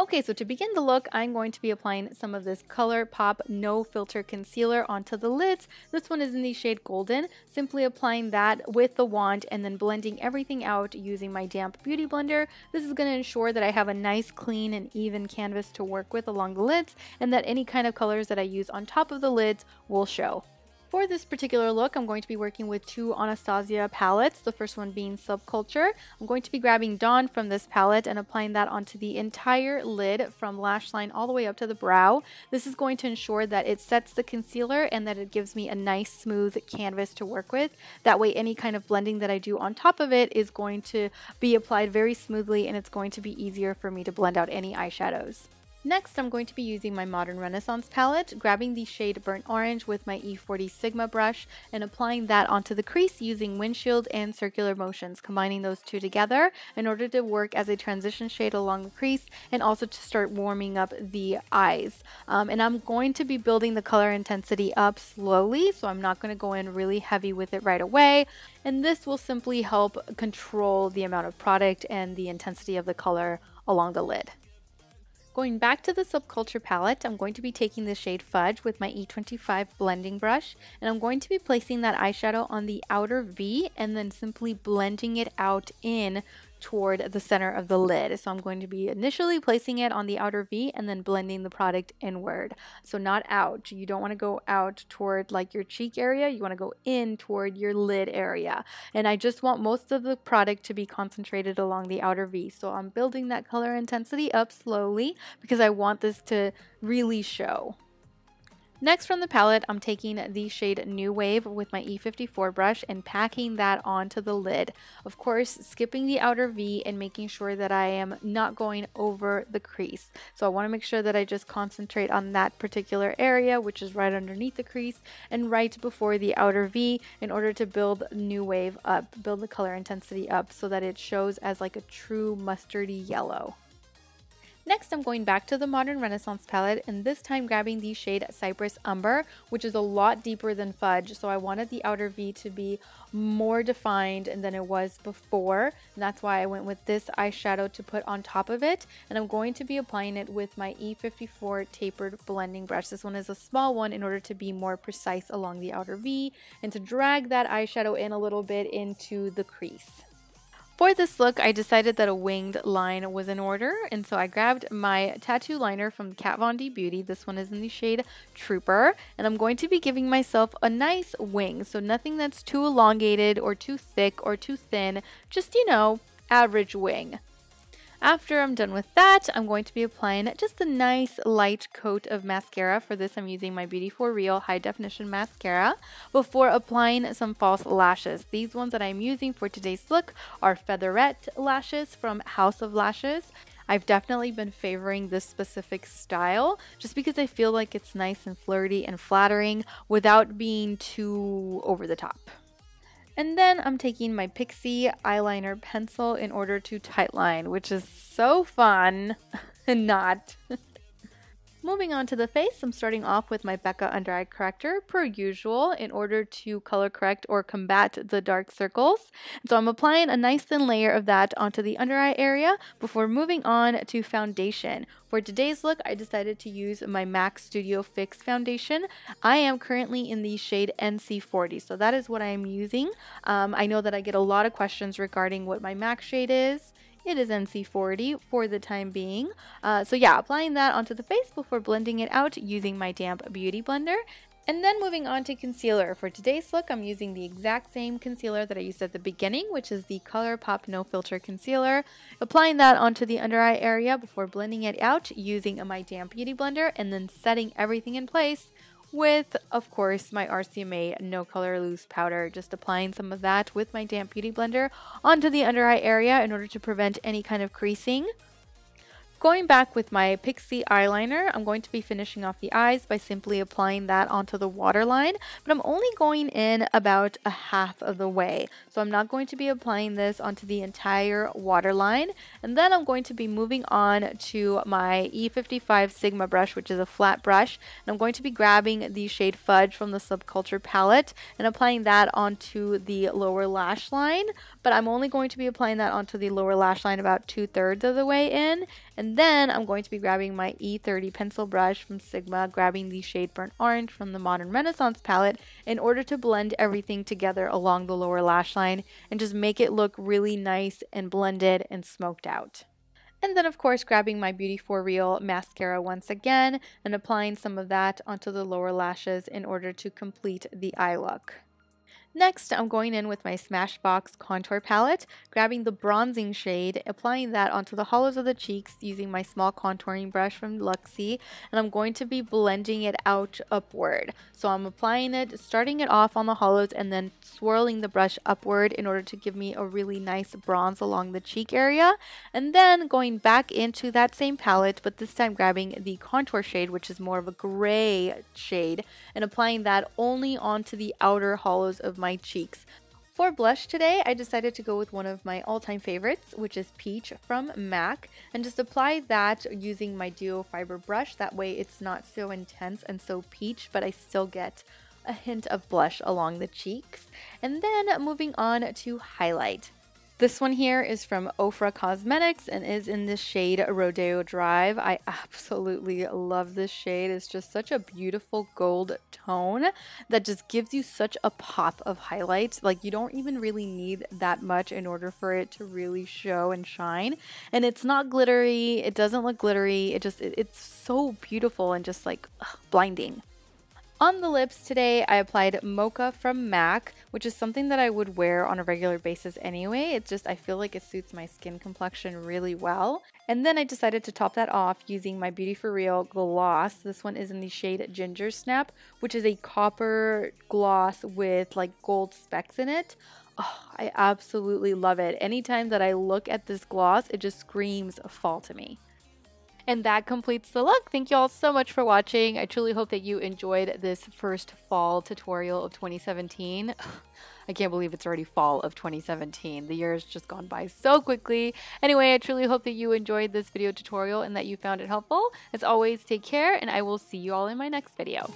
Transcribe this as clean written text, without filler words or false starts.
Okay, so to begin the look, I'm going to be applying some of this ColourPop No Filter Concealer onto the lids. This one is in the shade Golden. Simply applying that with the wand and then blending everything out using my damp beauty blender. This is going to ensure that I have a nice, clean, and even canvas to work with along the lids, and that any kind of colors that I use on top of the lids will show. For this particular look, I'm going to be working with two Anastasia palettes, the first one being Subculture. I'm going to be grabbing Dawn from this palette and applying that onto the entire lid from lash line all the way up to the brow. This is going to ensure that it sets the concealer and that it gives me a nice smooth canvas to work with. That way any kind of blending that I do on top of it is going to be applied very smoothly, and it's going to be easier for me to blend out any eyeshadows. Next, I'm going to be using my Modern Renaissance palette, grabbing the shade Burnt Orange with my E40 Sigma brush and applying that onto the crease using windshield and circular motions, combining those two together in order to work as a transition shade along the crease and also to start warming up the eyes. And I'm going to be building the color intensity up slowly, so I'm not going to go in really heavy with it right away. And this will simply help control the amount of product and the intensity of the color along the lid. Going back to the Subculture palette, I'm going to be taking the shade Fudge with my E25 blending brush, and I'm going to be placing that eyeshadow on the outer V and then simply blending it out in toward the center of the lid. So I'm going to be initially placing it on the outer V and then blending the product inward. So not out. You don't want to go out toward like your cheek area. You want to go in toward your lid area. And I just want most of the product to be concentrated along the outer V. So I'm building that color intensity up slowly because I want this to really show. Next from the palette, I'm taking the shade New Wave with my E54 brush and packing that onto the lid. Of course, skipping the outer V and making sure that I am not going over the crease. So I want to make sure that I just concentrate on that particular area, which is right underneath the crease and right before the outer V, in order to build New Wave up, build the color intensity up so that it shows as like a true mustardy yellow. Next, I'm going back to the Modern Renaissance palette, and this time grabbing the shade Cypress Umber, which is a lot deeper than Fudge, so I wanted the outer V to be more defined than it was before, and that's why I went with this eyeshadow to put on top of it, and I'm going to be applying it with my E54 tapered blending brush. This one is a small one in order to be more precise along the outer V and to drag that eyeshadow in a little bit into the crease. For this look, I decided that a winged line was in order, and so I grabbed my tattoo liner from Kat Von D Beauty. This one is in the shade Trooper, and I'm going to be giving myself a nice wing, so nothing that's too elongated or too thick or too thin, just, you know, average wing. After I'm done with that, I'm going to be applying just a nice light coat of mascara. For this, I'm using my Beauty For Real High Definition Mascara before applying some false lashes. These ones that I'm using for today's look are Featherette lashes from House of Lashes. I've definitely been favoring this specific style just because I feel like it's nice and flirty and flattering without being too over the top. And then I'm taking my Pixie eyeliner pencil in order to tightline, which is so fun and not. Moving on to the face, I'm starting off with my Becca Under Eye Corrector, per usual, in order to color correct or combat the dark circles. So I'm applying a nice thin layer of that onto the under eye area before moving on to foundation. For today's look, I decided to use my MAC Studio Fix foundation. I am currently in the shade NC40, so that is what I am using. I know that I get a lot of questions regarding what my MAC shade is. It is NC40 for the time being. So yeah, applying that onto the face before blending it out using my damp beauty blender. And then moving on to concealer. For today's look, I'm using the exact same concealer that I used at the beginning, which is the ColourPop No Filter Concealer. Applying that onto the under eye area before blending it out using my damp beauty blender, and then setting everything in place with, of course, my RCMA No Color Loose Powder. Just applying some of that with my damp beauty blender onto the under eye area in order to prevent any kind of creasing. Going back with my Pixie eyeliner, I'm going to be finishing off the eyes by simply applying that onto the waterline, but I'm only going in about a half of the way. So I'm not going to be applying this onto the entire waterline. And then I'm going to be moving on to my E55 Sigma brush, which is a flat brush. And I'm going to be grabbing the shade Fudge from the Subculture palette and applying that onto the lower lash line. But I'm only going to be applying that onto the lower lash line about 2/3 of the way in. And then I'm going to be grabbing my E30 pencil brush from Sigma, grabbing the shade Burnt Orange from the Modern Renaissance palette in order to blend everything together along the lower lash line and just make it look really nice and blended and smoked out. And then of course grabbing my Beauty For Real mascara once again and applying some of that onto the lower lashes in order to complete the eye look. Next, I'm going in with my Smashbox contour palette, grabbing the bronzing shade, applying that onto the hollows of the cheeks using my small contouring brush from Luxie, and I'm going to be blending it out upward. So I'm applying it, starting it off on the hollows and then swirling the brush upward in order to give me a really nice bronze along the cheek area, and then going back into that same palette, but this time grabbing the contour shade, which is more of a gray shade, and applying that only onto the outer hollows of my cheeks. For blush today, I decided to go with one of my all-time favorites, which is Peach from MAC, and just apply that using my Duo Fiber brush. That way it's not so intense and so peach, but I still get a hint of blush along the cheeks. And then moving on to highlight. This one here is from Ofra Cosmetics and is in the shade Rodeo Drive. I absolutely love this shade. It's just such a beautiful gold tone that just gives you such a pop of highlight. Like, you don't even really need that much in order for it to really show and shine. And it's not glittery. It doesn't look glittery. It's so beautiful and just like blinding. On the lips today, I applied Mocha from MAC, which is something that I would wear on a regular basis anyway. I feel like it suits my skin complexion really well. And then I decided to top that off using my Beauty For Real gloss. This one is in the shade Gingersnap, which is a copper gloss with like gold specks in it. Oh, I absolutely love it. Anytime that I look at this gloss, it just screams fall to me. And that completes the look. Thank you all so much for watching. I truly hope that you enjoyed this first fall tutorial of 2017. I can't believe it's already fall of 2017. The year has just gone by so quickly. Anyway, I truly hope that you enjoyed this video tutorial and that you found it helpful. As always, take care, and I will see you all in my next video.